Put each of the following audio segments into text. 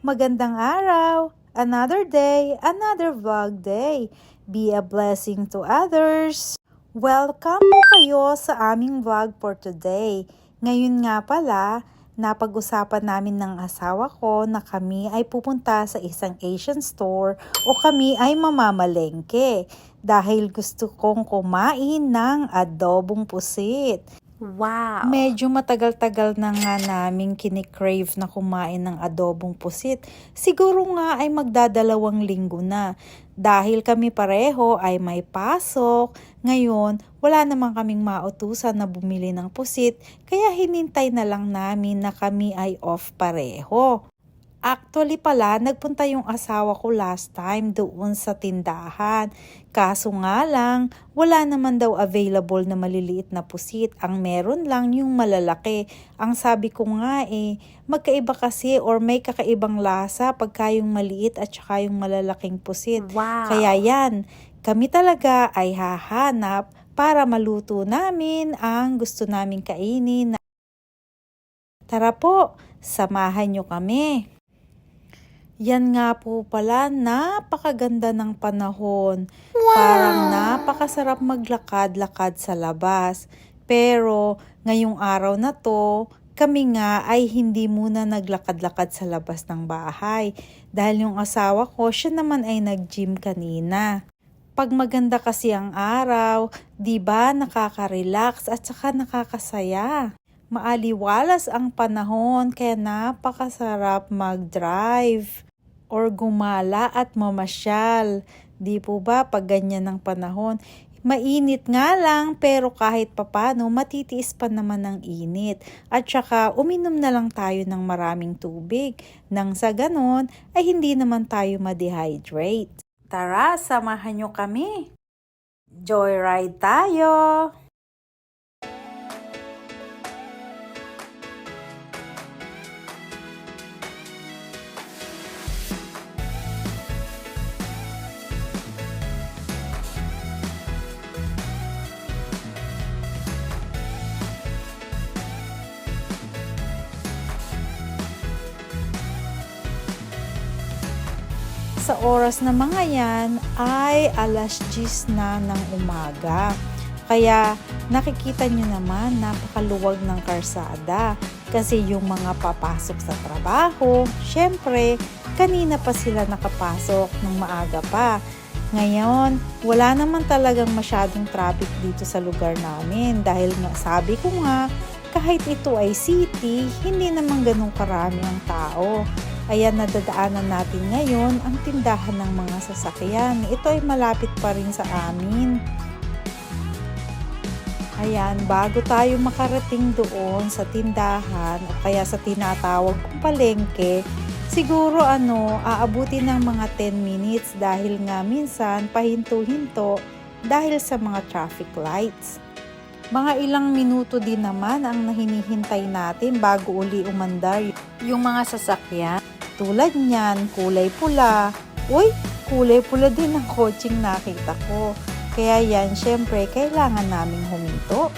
Magandang araw! Another day, another vlog day. Be a blessing to others. Welcome po kayo sa aming vlog for today. Ngayon nga pala, napag-usapan namin ng asawa ko na kami ay pupunta sa isang Asian store o kami ay mamamalengke dahil gusto kong kumain ng adobong pusit. Wow! Medyo matagal-tagal na nga naming kinikrave na kumain ng adobong pusit. Siguro nga ay magdadalawang linggo na. Dahil kami pareho ay may pasok. Ngayon, wala naman kaming mautusan na bumili ng pusit. Kaya hinintay na lang namin na kami ay off pareho. Actually pala, nagpunta yung asawa ko last time doon sa tindahan. Kaso nga lang, wala naman daw available na maliliit na pusit. Ang meron lang yung malalaki. Ang sabi ko nga magkaiba kasi or may kakaibang lasa pagka yung maliit at saka yung malalaking pusit. Wow! Kaya yan, kami talaga ay hahanap para maluto namin ang gusto naming kainin. Tara po, samahan nyo kami. Yan nga po pala, napakaganda ng panahon. Wow! Parang napakasarap maglakad-lakad sa labas. Pero ngayong araw na to, kami nga ay hindi muna naglakad-lakad sa labas ng bahay. Dahil yung asawa ko, siya naman ay nag-gym kanina. Pag maganda kasi ang araw, di ba nakaka-relax at saka nakakasaya. Maaliwalas ang panahon kaya napakasarap mag-drive or gumala at mamasyal. Di po ba pag ganyan ng panahon? Mainit nga lang pero kahit papano matitiis pa naman ang init. At saka uminom na lang tayo ng maraming tubig. Nang sa ganon ay hindi naman tayo ma-dehydrate. Tara, samahan nyo kami. Joyride tayo! Sa oras na mga yan ay alas 10 na ng umaga. Kaya nakikita nyo naman napakaluwag ng karsada kasi yung mga papasok sa trabaho, syempre kanina pa sila nakapasok ng maaga pa. Ngayon, wala naman talagang masyadong traffic dito sa lugar namin dahil nga sabi ko nga kahit ito ay city, hindi naman ganun karami ang tao. Ayan, nadadaanan natin ngayon ang tindahan ng mga sasakyan. Ito ay malapit pa rin sa amin. Ayan, bago tayo makarating doon sa tindahan o kaya sa tinatawag kong palengke, siguro aabuti ng mga 10 minutes dahil nga minsan pahinto-hinto dahil sa mga traffic lights. Mga ilang minuto din naman ang hinihintay natin bago uli umandar yung mga sasakyan. Tulad niyan, kulay pula. Uy, kulay pula din ang kotseng nakita ko. Kaya yan, syempre, kailangan naming huminto.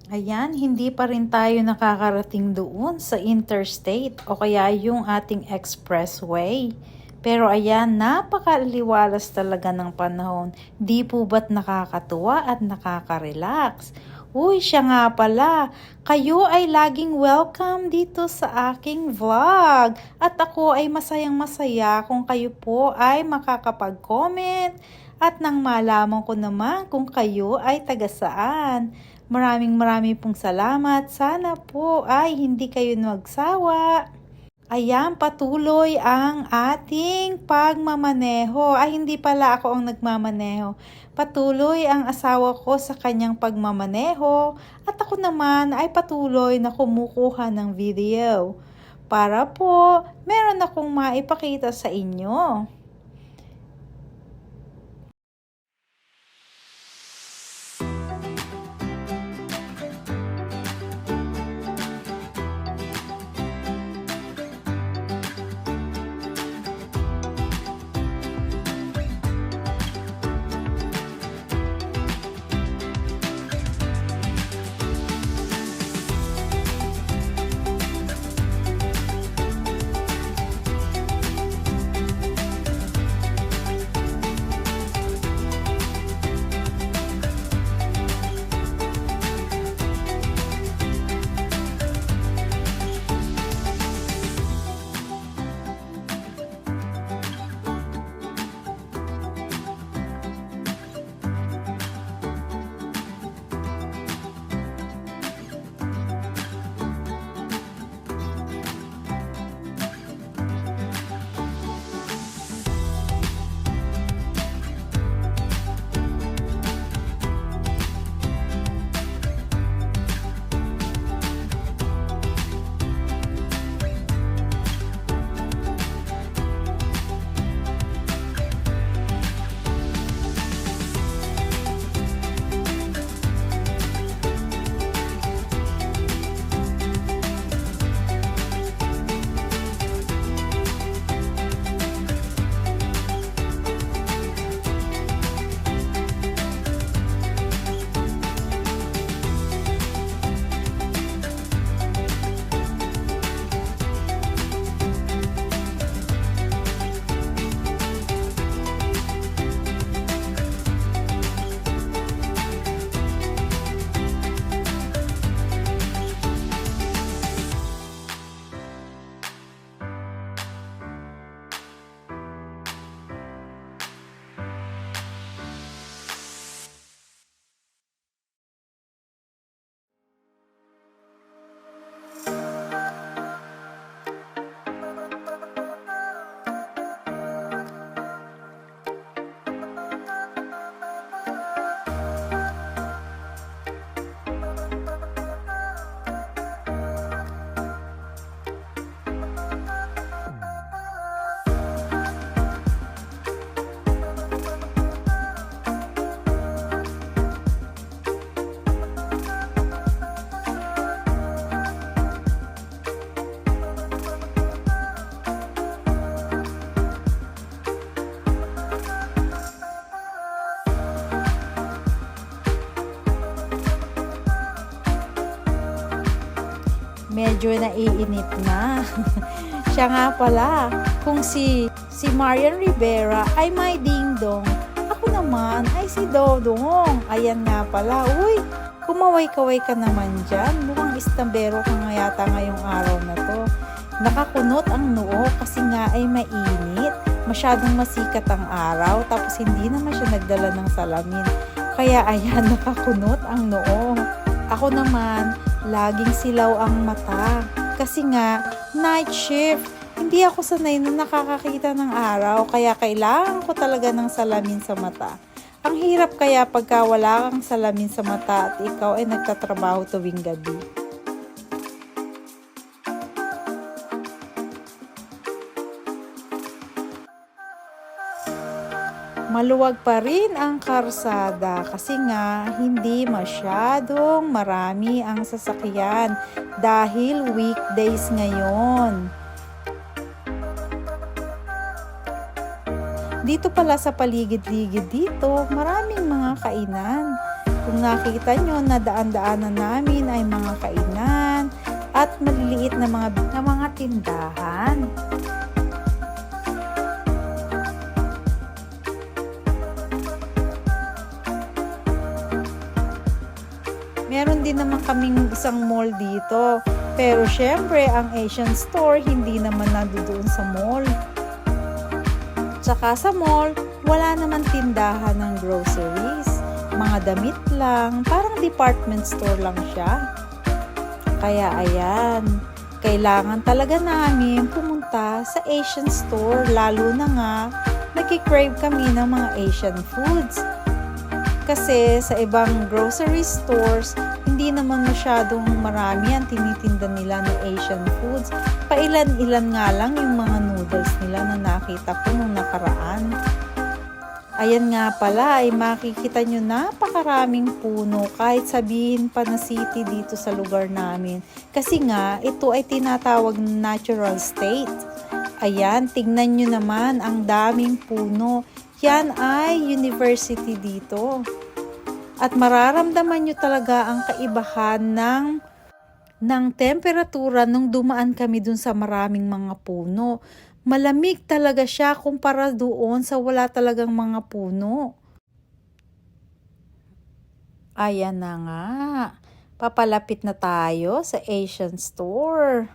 Ayan, hindi pa rin tayo nakakarating doon sa interstate o kaya yung ating expressway. Pero ayan, napakaliwalas talaga ng panahon. Di po ba't nakakatuwa at nakaka-relax? Uy, siya nga pala. Kayo ay laging welcome dito sa aking vlog. At ako ay masayang masaya kung kayo po ay makakapag-comment at nang malaman ko naman kung kayo ay taga saan. Maraming pong salamat. Sana po ay hindi kayo magsawa. Ayan, patuloy ang ating pagmamaneho. Ay, hindi pala ako ang nagmamaneho. Patuloy ang asawa ko sa kanyang pagmamaneho at ako naman ay patuloy na kumukuha ng video para po meron akong maipakita sa inyo. Medyo naiinip na. Siya nga pala, kung si Marian Rivera ay may dingdong, ako naman ay si Dodong. Ayan nga pala, uy, kumaway-kaway ka naman dyan. Mukhang istambero ka nga yata ngayong araw na to. Nakakunot ang noo kasi nga ay mainit. Masyadong masikat ang araw, tapos hindi naman siya nagdala ng salamin. Kaya ayan, nakakunot ang noo. Ako naman, laging silaw ang mata. Kasi nga, night shift. Hindi ako sanay na nakakakita ng araw, kaya kailangan ko talaga ng salamin sa mata. Ang hirap kaya pagka wala kang salamin sa mata at ikaw ay nagtatrabaho tuwing gabi. Maluwag pa rin ang karsada kasi nga hindi masyadong marami ang sasakyan dahil weekdays ngayon. Dito pala sa paligid-ligid dito, maraming mga kainan. Kung nakita nyo na daan-daanan namin ay mga kainan at maliliit na mga tindahan. Meron din naman kaming isang mall dito. Pero syempre, ang Asian store hindi naman nandoon sa mall. Tsaka sa mall, wala naman tindahan ng groceries. Mga damit lang, parang department store lang siya. Kaya ayan, kailangan talaga namin pumunta sa Asian store, lalo na nga nagki-crave kami ng mga Asian foods. Kasi sa ibang grocery stores, hindi naman masyadong marami ang tinitinda nila ng Asian foods. Pailan-ilan nga lang yung mga noodles nila na nakita ko nung nakaraan. Ayan nga pala, ay makikita nyo napakaraming puno kahit sabihin pa na city dito sa lugar namin. Kasi nga, ito ay tinatawag na natural state. Ayan, tignan nyo naman ang daming puno. Yan ay university dito. At mararamdaman nyo talaga ang kaibahan ng temperatura nung dumaan kami dun sa maraming mga puno. Malamig talaga siya kumpara doon sa wala talagang mga puno. Ayan na nga. Papalapit na tayo sa Asian store.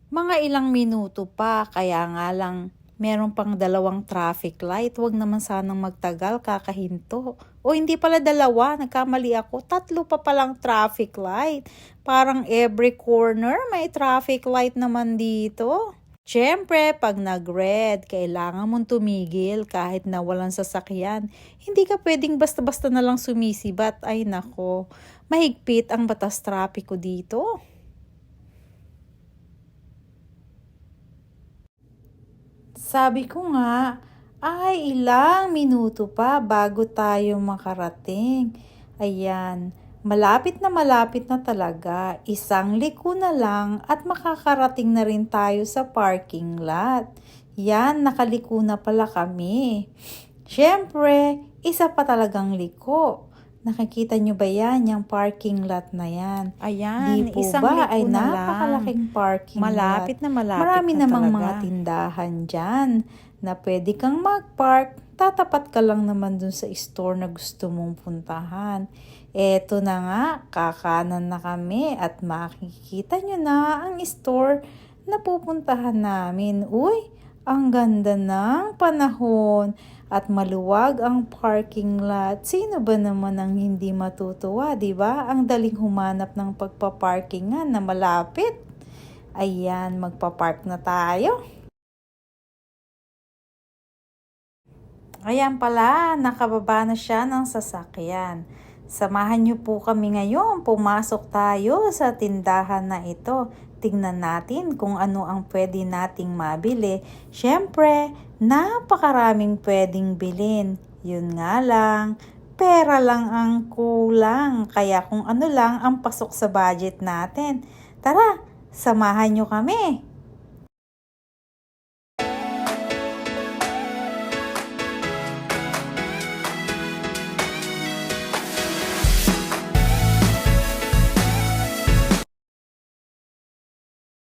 Mga ilang minuto pa, kaya nga lang meron pang 2 traffic light. Huwag naman sanang magtagal, kakahinto. O hindi pala 2, nagkamali ako. 3 pa palang traffic light. Parang every corner may traffic light naman dito. Siyempre, pag nag-red, kailangan mong tumigil kahit na walang sasakyan. Hindi ka pwedeng basta-basta na lang sumisibat. Ay nako, mahigpit ang batas trapiko dito. Sabi ko nga, ay ilang minuto pa bago tayo makarating. Ayan, malapit na talaga. Isang liko na lang at makakarating na rin tayo sa parking lot. Yan, nakaliko na pala kami. Siyempre, isa pa talagang liko. Nakikita nyo ba yan, yung parking lot na yan? Ayan, isang liko ay napakalaking parking Malapit lot. na malapit Marami na namang talaga. mga tindahan dyan na pwede kang mag-park. Tatapat ka lang naman dun sa store na gusto mong puntahan. Eto na nga, kakanan na kami at makikita nyo na ang store na pupuntahan namin. Uy, ang ganda ng panahon at maluwag ang parking lot. Sino ba naman ang hindi matutuwa, di ba? Ang daling humanap ng pagpaparkingan na malapit. Ayan, magpapark na tayo. Ayan pala, nakababa na siya ng sasakyan. Samahan niyo po kami ngayon, pumasok tayo sa tindahan na ito. Tingnan natin kung ano ang pwede nating mabili. Siyempre, napakaraming pwedeng bilhin. Yun nga lang, pera lang ang kulang. Kaya kung ano lang ang pasok sa budget natin. Tara, samahan niyo kami.